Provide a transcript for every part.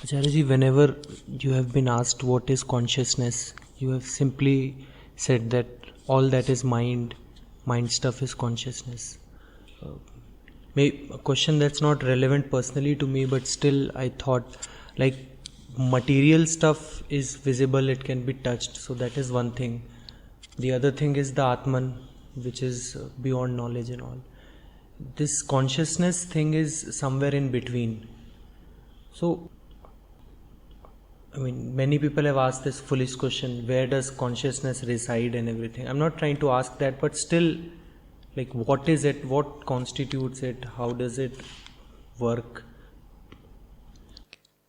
Acharya, whenever you have been asked what is consciousness, you have simply said that all that is mind stuff is consciousness. A question that's not relevant personally to me, but still I thought like material stuff is visible, it can be touched, so that is one thing. The other thing is the Atman, which is beyond knowledge and all. This consciousness thing is somewhere in between. So, many people have asked this foolish question, where does consciousness reside and everything. I'm not trying to ask that, but still, like, what is it? What constitutes it? How does it work?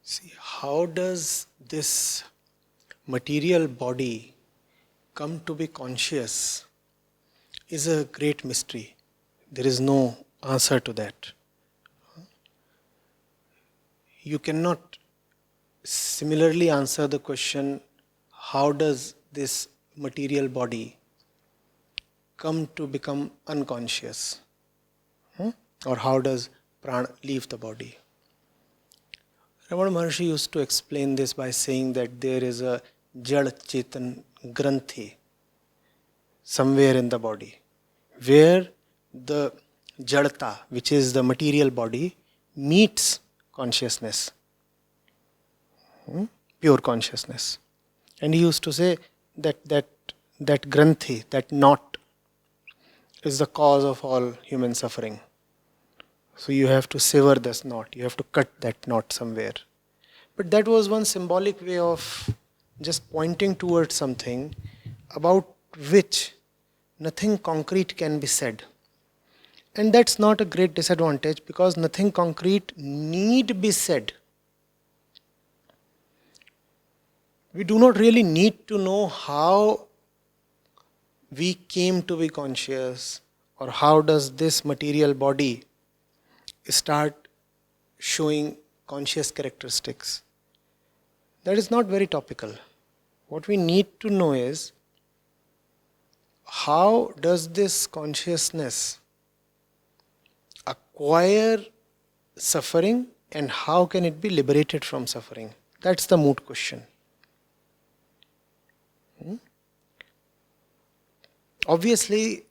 See, how does this material body come to be conscious is a great mystery. There is no answer to that. You cannot similarly answer the question, how does this material body come to become unconscious? Or how does prana leave the body? Ramana Maharshi used to explain this by saying that there is a jad chetan granthi somewhere in the body, where the jadata, which is the material body, meets consciousness, pure consciousness. And he used to say that granthi, that knot, is the cause of all human suffering. So you have to sever this knot, you have to cut that knot somewhere. But that was one symbolic way of just pointing towards something about which nothing concrete can be said. And that's not a great disadvantage, because nothing concrete need be said. We do not really need to know how we came to be conscious, or how does this material body start showing conscious characteristics. That is not very topical. What we need to know is, how does this consciousness acquire suffering, and how can it be liberated from suffering? That's the moot question. Obviously,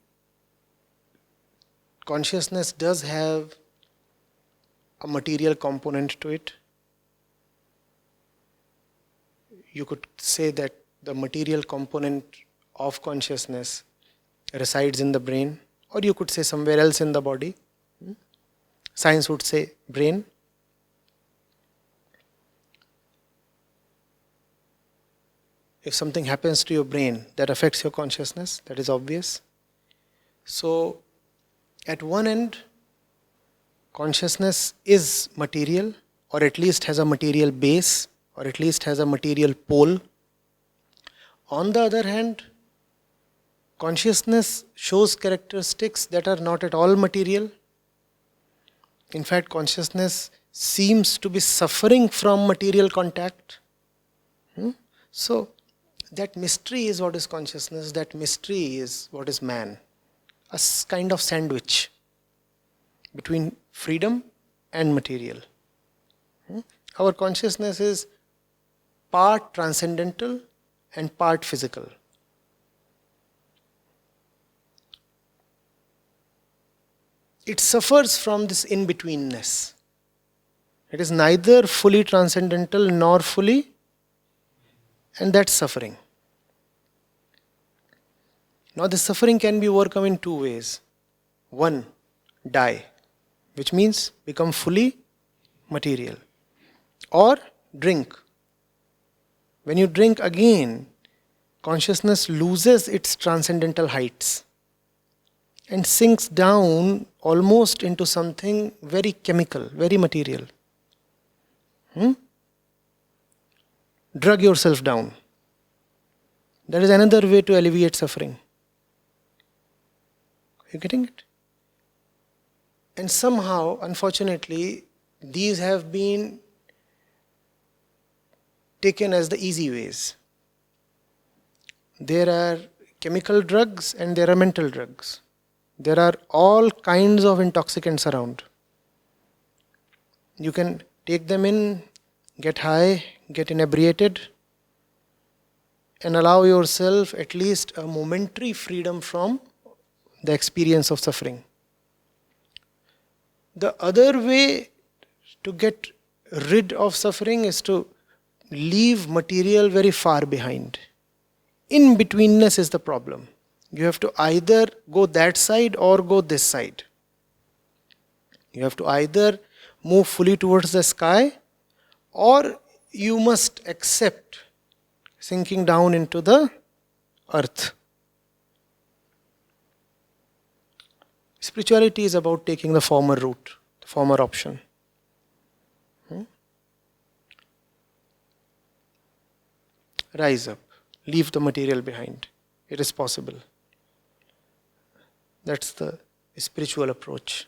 consciousness does have a material component to it. You could say that the material component of consciousness resides in the brain, or you could say somewhere else in the body. Science would say brain. If something happens to your brain, that affects your consciousness, that is obvious. So, at one end, consciousness is material, or at least has a material base, or at least has a material pole. On the other hand, consciousness shows characteristics that are not at all material. In fact, consciousness seems to be suffering from material contact. So, that mystery is what is consciousness, that mystery is what is man. A kind of sandwich between freedom and material. Our consciousness is part transcendental and part physical. It suffers from this in-betweenness. It is neither fully transcendental nor fully, and that's suffering. Now this suffering can be overcome in two ways. One, die, which means become fully material. Or drink. When you drink again, consciousness loses its transcendental heights and sinks down almost into something very chemical, very material. Drug yourself down. That is another way to alleviate suffering. Are you getting it? And somehow, unfortunately, these have been taken as the easy ways. There are chemical drugs and there are mental drugs. There are all kinds of intoxicants around. You can take them in get high, get inebriated, and allow yourself at least a momentary freedom from the experience of suffering. The other way to get rid of suffering is to leave material very far behind. In betweenness is the problem. You have to either go that side or go this side. You have to either move fully towards the sky, or you must accept sinking down into the earth. Spirituality is about taking the former route, the former option. Rise up, leave the material behind. It is possible. That's the spiritual approach.